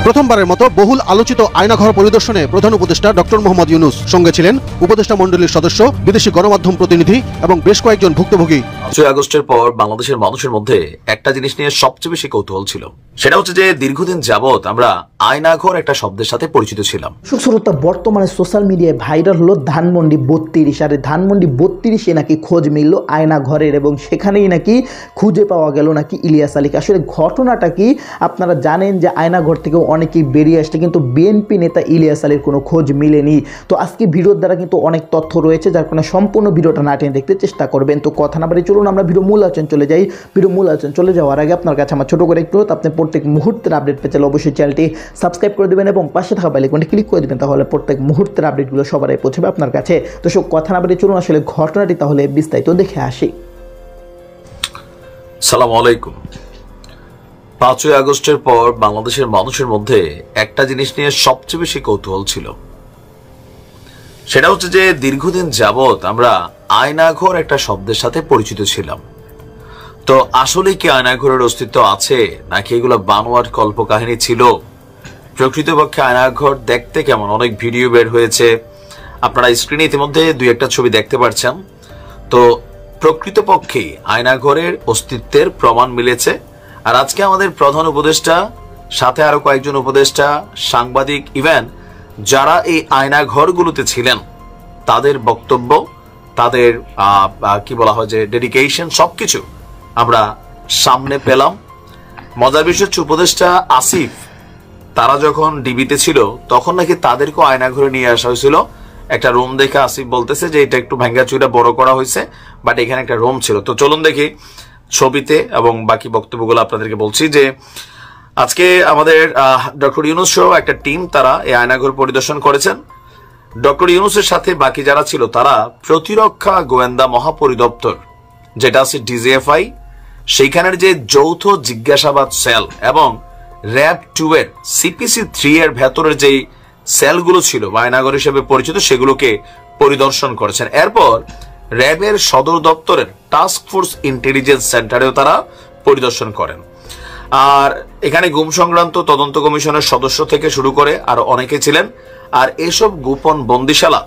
প্রথমবারের মতো বহুল আলোচিত আয়নাঘর পরিদর্শনে প্রধান উপদেষ্টা ডক্টর মোহাম্মদ ইউনূস, সঙ্গে ছিলেন উপদেষ্টা মণ্ডলীর সদস্য, বিদেশি গণমাধ্যম প্রতিনিধি এবং বেশ কয়েকজন ভুক্তভোগী। 5 আগস্টের পর বাংলাদেশের মানুষের মধ্যে একটা জিনিস নিয়ে সবচেয়ে বেশি কৌতূহল ছিল, সেটা হচ্ছে যে দীর্ঘদিন যাবত আমরা আয়নাঘর একটা শব্দের সাথে পরিচিত ছিলাম। সুশ্রোতা, বর্তমানে সোশ্যাল মিডিয়ায় ভাইরাল হলো ধানমন্ডি 32, আর ধানমন্ডি 32-এ নাকি খোঁজ মিলল আয়নাঘরের, এবং সেখানেই নাকি খুঁজে পাওয়া গেল নাকি ইলিয়াস আলীকে। আসলে ঘটনাটা কি আপনারা জানেন যে আয়নাঘর থেকে অনেকেই বেরিয়ে আসছে, কিন্তু বিএনপি নেতা ইলিয়াস আলীর কোনো খোঁজ মিলেনি। তো আজকে ভিডিওর দ্বারা কিন্তু অনেক তথ্য রয়েছে, যার কারণে সম্পূর্ণ ভিডিওটা না টেনে দেখতে চেষ্টা করবেন। তো কথা না বাড়িয়ে চলুন আমরা ভিডিও মূল আলোচনা চলে যাই। ভিডিও মূল আলোচনা চলে যাওয়ার আগে আপনার কাছে আমার ছোট করে একটু, আপনি প্রত্যেক মুহূর্তের আপডেট পেতে চাইলে অবশ্যই চ্যানেলটি সাবস্ক্রাইব করে দেবেন এবং পাশে থাকা বেল আইকনটি ক্লিক করে দেবেন, তাহলে প্রত্যেক মুহূর্তের আপডেটগুলো সবার আগে পৌঁছবে আপনার কাছে। তো সব কথা না বাড়িয়ে চলুন আসলে ঘটনাটি তাহলে বিস্তারিত দেখে আসি। আসসালামু আলাইকুম। 5 আগস্টের পর বাংলাদেশের মানুষের মধ্যে একটা জিনিস নিয়ে সবচেয়ে বেশি কৌতূহল ছিল, সেটা হচ্ছে যে দীর্ঘদিন যাবত আমরা আয়নাঘর একটা শব্দের সাথে পরিচিত ছিলাম। তো আসলে কি আয়নাঘরের অস্তিত্ব আছে, নাকি এগুলো বানোয়াট কল্পকাহিনী ছিল? প্রকৃতপক্ষে আয়নাঘর দেখতে কেমন? অনেক ভিডিও বের হয়েছে, আপনারা স্ক্রিনে ইতিমধ্যে 2-1টা ছবি দেখতে পাচ্ছেন। তো প্রকৃতপক্ষে আয়নাঘরের অস্তিত্বের প্রমাণ মিলেছে। আর আজকে আমাদের প্রধান উপদেষ্টা, সাথে আরো কয়েকজন উপদেষ্টা, সাংবাদিক, ইভেন যারা এই আয়নাঘরগুলোতে ছিলেন, তাদের বক্তব্য, তাদের কি বলা হয় যে ডেডিকেশন, সবকিছু আমরা সামনে পেলাম। মজার বিষয় হচ্ছে উপদেষ্টা আসিফ, তারা যখন ডিবিতে ছিল তখন নাকি তাদেরকেও আয়নাঘরে নিয়ে আসা হয়েছিল। একটা রুম দেখে আসিফ বলতেছে যে এটা একটু ভাঙ্গা চুরা বড় করা হয়েছে, বাট এখানে একটা রুম ছিল। তো চলুন দেখি ছবিতে, এবং বাকি বক্তব্যগুলো আপনাদেরকে বলছি যে আজকে আমাদের ডক্টর ইউনূস সহ একটা টিম, তারা এই আয়নাঘর পরিদর্শন করেছেন। ডক্টর ইউনূসের সাথে বাকি যারা ছিল, তারা প্রতিরক্ষা গোয়েন্দা মহাপরিদপ্তর, যেটা আছে ডিজিএফআই, সেইখানের যে যৌথ জিজ্ঞাসাবাদ সেল এবং র্যাব 2 এর সিপিসি 3 এর ভেতরের যেই সেলগুলো ছিল বা আয়নাঘর হিসেবে পরিচিত, সেগুলোকে পরিদর্শন করেছেন। এরপর র্যাবের সদর দপ্তরের টাস্ক ফোর্স ইন্টেলিজেন্স সেন্টারেও তারা পরিদর্শন করেন। আর এখানে গুম সংক্রান্ত তদন্ত কমিশনের সদস্য থেকে শুরু করে আরো অনেকে ছিলেন। আর এসব গোপন বন্দিশালা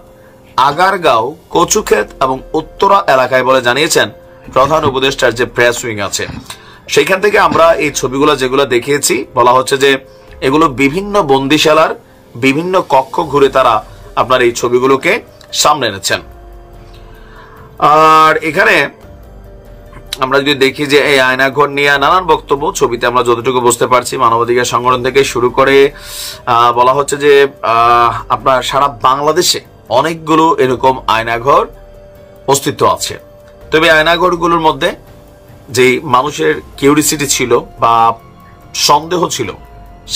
আগারগাঁও, কচুক্ষেত এবং উত্তরা এলাকায় বলে জানিয়েছেন প্রধান উপদেষ্টার যে প্রেস উইং আছে। সেইখান থেকে আমরা এই ছবিগুলো যেগুলো দেখিয়েছি, বলা হচ্ছে যে এগুলো বিভিন্ন বন্দিশালার বিভিন্ন কক্ষ ঘুরে তারা আপনার এই ছবিগুলোকে সামনে এনেছেন। আর এখানে আমরা যদি দেখি যে এই আয়নাঘর নিয়ে নানান বক্তব্য, ছবিতে আমরা যতটুকু বুঝতে পারছি মানবাধিকার সংগঠন থেকে শুরু করে বলা হচ্ছে যে আপনার সারা বাংলাদেশে অনেকগুলো এরকম আয়নাঘর অস্তিত্ব আছে। তবে আয়নাঘরগুলোর মধ্যে যে মানুষের কিউরিসিটি ছিল বা সন্দেহ ছিল,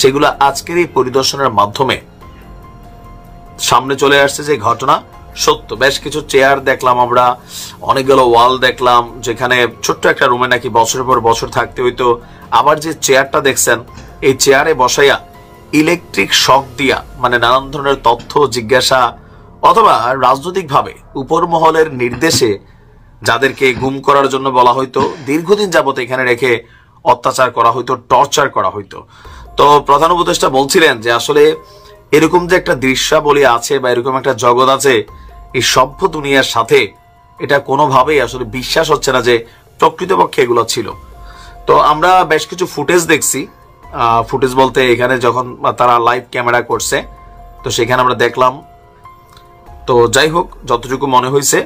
সেগুলো আজকের এই পরিদর্শনের মাধ্যমে সামনে চলে আসছে যে ঘটনা সত্য। বেশ কিছু চেয়ার দেখলাম আমরা, অনেকগুলো ওয়াল দেখলাম, যেখানে ছোট্ট একটা রুমে নাকি বছরের পর বছর থাকতে হইতো। আবার যে চেয়ারটা দেখছেন, এই চেয়ারে বসাইয়া ইলেকট্রিক শক দিয়া, মানে নানান ধরনের তথ্য জিজ্ঞাসা অথবা রাজনৈতিক ভাবে উপর মহলের নির্দেশে যাদেরকে গুম করার জন্য বলা হইতো, দীর্ঘদিন যাবত এখানে রেখে অত্যাচার করা হইতো, টর্চার করা হইতো। তো প্রধান উপদেষ্টা বলছিলেন যে আসলে এরকম যে একটা দৃশ্যাবলী আছে বা এরকম একটা জগৎ আছে, এই সভ্য দুনিয়ার সাথে এটা কোনোভাবেই আসলে বিশ্বাস হচ্ছে না যে প্রকৃতপক্ষে এগুলো ছিল। তো আমরা বেশ কিছু ফুটেজ দেখছি। ফুটেজ বলতে এখানে যখন তারা লাইভ ক্যামেরা করছে, তো সেখানে আমরা দেখলাম। তো যাই হোক, যতটুকু মনে হয়েছে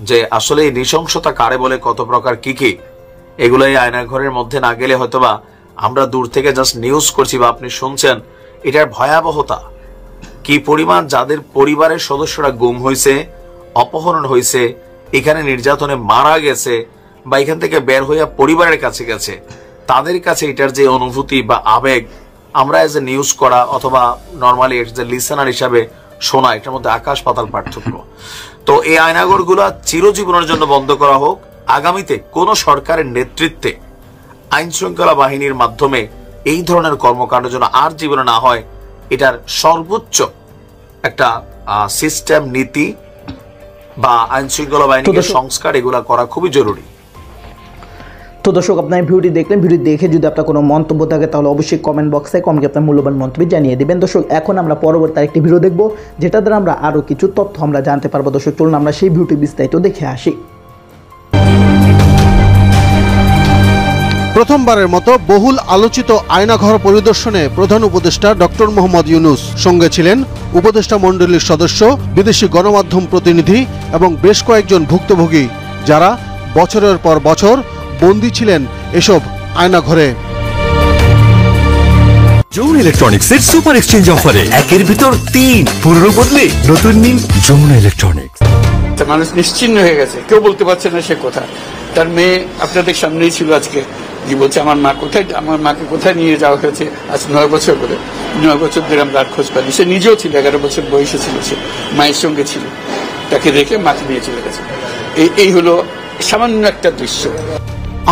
যে আসলে এই নৃশংসতা কারে বলে, কত প্রকার কি কি, এগুলো এই আয়নাঘরের মধ্যে না গেলে হয়তোবা আমরা দূর থেকে জাস্ট নিউজ করছি বা আপনি শুনছেন, এটার ভয়াবহতা কি পরিমাণ, যাদের পরিবারের সদস্যরা গুম হয়েছে, অপহরণ হয়েছে, এখানে নির্যাতনে মারা গেছে বা এখান থেকে বের হইয়া পরিবারের কাছে গেছে, তাদের কাছে এটার যে অনুভূতি বা আবেগ, আমরা এজ এ নিউজ করা অথবা নর্মালি এজ এ লিসেনার হিসাবে শোনা, এটার মধ্যে আকাশ পাতাল পার্থক্য। তো এই আয়নাঘরগুলো চিরজীবনের জন্য বন্ধ করা হোক। আগামীতে কোন সরকারের নেতৃত্বে আইন শৃঙ্খলা বাহিনীর মাধ্যমে এই ধরনের কর্মকাণ্ড যেন আর জীবনে না হয়, এটার সর্বোচ্চ একটা সিস্টেম, নীতি বা আইন শৃঙ্খলা বাহিনীর সংস্কার, এগুলা করা খুবই জরুরি। তো দর্শক, আপনার ভিডিওটি দেখলেন, ভিডিও দেখে যদি আপনার কোনো মন্তব্য থাকে তাহলে অবশ্যই কমেন্ট বক্সে কমেন্টে আপনার মূল্যবান মন্তব্য জানিয়ে দেবেন। দর্শক, এখন আমরা পরবর্তী আরেকটি ভিডিও দেখব, যেটা দ্বারা আমরা আরও কিছু তথ্য আমরা জানতে পারবো। দর্শক, চলুন আমরা সেই ভিডিওটি বিস্তারিত দেখে আসি। প্রথমবারের মতো বহুল আলোচিত আয়নাঘর পরিদর্শনে প্রধান উপদেষ্টা ডক্টর মোহাম্মদ ইউনূস, সঙ্গে ছিলেন উপদেষ্টা মণ্ডলীর সদস্য, বিদেশি গণমাধ্যম প্রতিনিধি এবং বেশ কয়েকজন ভুক্তভোগী, যারা বছরের পর বছর বন্দী ছিলেন এসব আয়নাঘরে। যমুনা ইলেকট্রনিক্সের সুপার এক্সচেঞ্জ অফারে একের ভিতর ৩ পুরনো বদলে নতুন নিন যমুনা ইলেকট্রনিক্স। মানুষ নিশ্চিন্ন হয়ে গেছে, কেউ বলতে পারছে না সে কোথায়। তার মেয়ে আপনাদের সামনেই ছিল আজকে, যে বলছে আমার মা কোথায়, আমার মাকে কোথায় নিয়ে যাওয়া হয়েছে। আজ ৯ বছর করে, ৯ বছর ধরে আমরা আর খোঁজ পাইনি। সে নিজেও ছিল, 11 বছর বয়সে ছিল, সে মায়ের সঙ্গে ছিল, তাকে রেখে মাকে নিয়ে চলে গেছে। এই হলো সামান্য একটা দৃশ্য।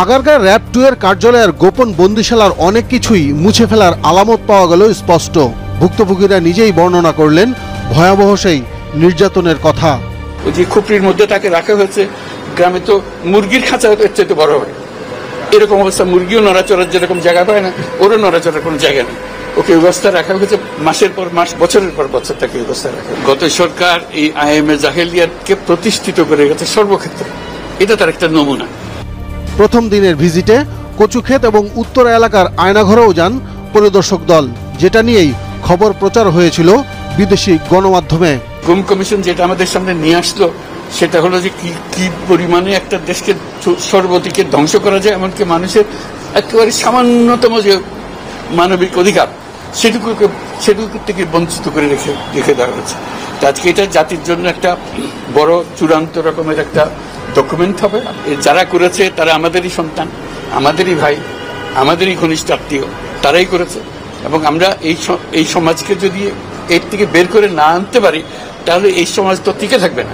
আগারগাঁও র‍্যাব 2 এর কার্যালয়ের গোপন বন্দিশালার অনেক কিছুই মুছে ফেলার আলামত পাওয়া গেল স্পষ্ট। ভুক্তভোগীরা নিজেই বর্ণনা করলেন ভয়াবহ সেই নির্যাতনের কথা। ওই যে খুপড়ির মধ্যে তাকে রাখা হয়েছে, গ্রামে তো মুরগির খাঁচা এর চাইতে বড় হয়, এরকম অবস্থা। মুরগিও নড়াচড়ার যেরকম জায়গা পায় না, ওরও নড়াচড়ার কোনো জায়গা নেই। ওকে ব্যবস্থা রাখা হয়েছে, মাসের পর মাস, বছরের পর বছর তাকে ব্যবস্থা রাখা। গত সরকার এই আইএমএ জাহেলিয়াতকে প্রতিষ্ঠিত করে গেছে সর্বক্ষেত্রে, এটা তার একটা নমুনা। প্রথম দিনের ভিজিটে কচুক্ষেত এবং উত্তরা এলাকার আয়নাঘরেও যান পরিদর্শক দল, যেটা নিয়েই খবর প্রচার হয়েছিল বিদেশি গণমাধ্যমে। গুম কমিশন যেটা আমাদের সামনে নিয়ে আসলো, সেটা হলো যে কি পরিমাণে একটা দেশকে সর্বদিকে ধ্বংস করা যায়, এমনকি মানুষের একেবারে সামান্যতম যে মানবিক অধিকার সেটুকু থেকে বঞ্চিত করে রেখে দেওয়া হয়েছে। আজকে এটা জাতির জন্য একটা বড় চূড়ান্ত রকমের একটা ডকুমেন্ট হবে। যারা করেছে তারা আমাদেরই সন্তান, আমাদেরই ভাই, আমাদেরই ঘনিষ্ঠ আত্মীয়, তারাই করেছে। এবং আমরা এই সমাজকে যদি এর থেকে বের করে না আনতে পারি, তাহলে এই সমাজ তো টিকে থাকবে না।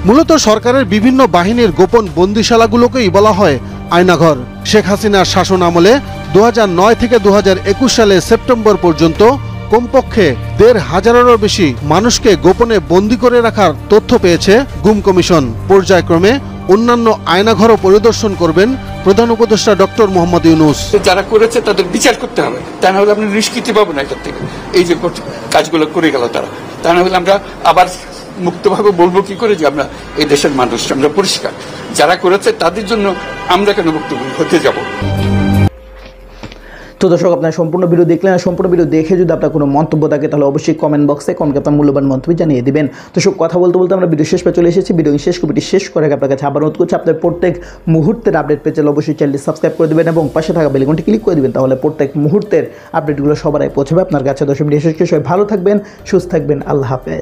মূলত সরকারের বিভিন্ন বাহিনীর গোপন বন্দিশালাগুলোকেই বলা হয় আয়নাঘর। শেখ হাসিনার শাসন আমলে 2009 থেকে 2021 সালে সেপ্টেম্বর পর্যন্ত কমপক্ষে 1,500-এরও বেশি মানুষকে গোপনে বন্দী করে রাখার তথ্য পেয়েছে গুম কমিশন। পর্যায়ক্রমে অন্যান্য আয়নাঘরও পরিদর্শন করবেন প্রধান উপদেষ্টা ডক্টর মোহাম্মদ ইউনূস। যারা করেছে তাদের বিচার করতে হবে, তা না হলে আমরা নিষ্কৃতি পাবো না এটার থেকে। এই যে কাজগুলো করে গেল তারা, তা না হলে আমরা আবার মুক্তভাবে বলবো কি করে যে আমরা এই দেশের মানুষ, আমরা পরিষ্কার। যারা করেছে তাদের জন্য আমরা কেন মুক্ত হতে যাব? তো দর্শক, আপনার সম্পূর্ণ ভিডিও দেখলেন, আর সম্পূর্ণ ভিডিও দেখে যদি আপনার কোনো মন্তব্য থাকে তাহলে অবশ্যই কমেন্ট বক্সে কমেন্টে আপনার মূল্যবান মন্তব্য জানিয়ে দিবেন। দর্শক, কথা বলতে বলতে আমরা ভিডিও শেষ পে চলে এসেছি। ভিডিও শেষ কমিটি শেষ করে আপনার কাছে আবার অনুরোধ করছি, আপনার প্রত্যেক মুহূর্তের আপডেট পেতে অবশ্যই চ্যানেলটি সাবস্ক্রাইব করে দেবেন এবং পাশে থাকা বেল আইকনটি ক্লিক করে দেবেন, তাহলে প্রত্যেক মুহূর্তের আপডেটগুলো সবার আগে পৌঁছাবে আপনার কাছে। দর্শক, ভিডিও শেষ করে সবাই ভালো থাকবেন, সুস্থ থাকবেন, আল্লাহ হাফেজ।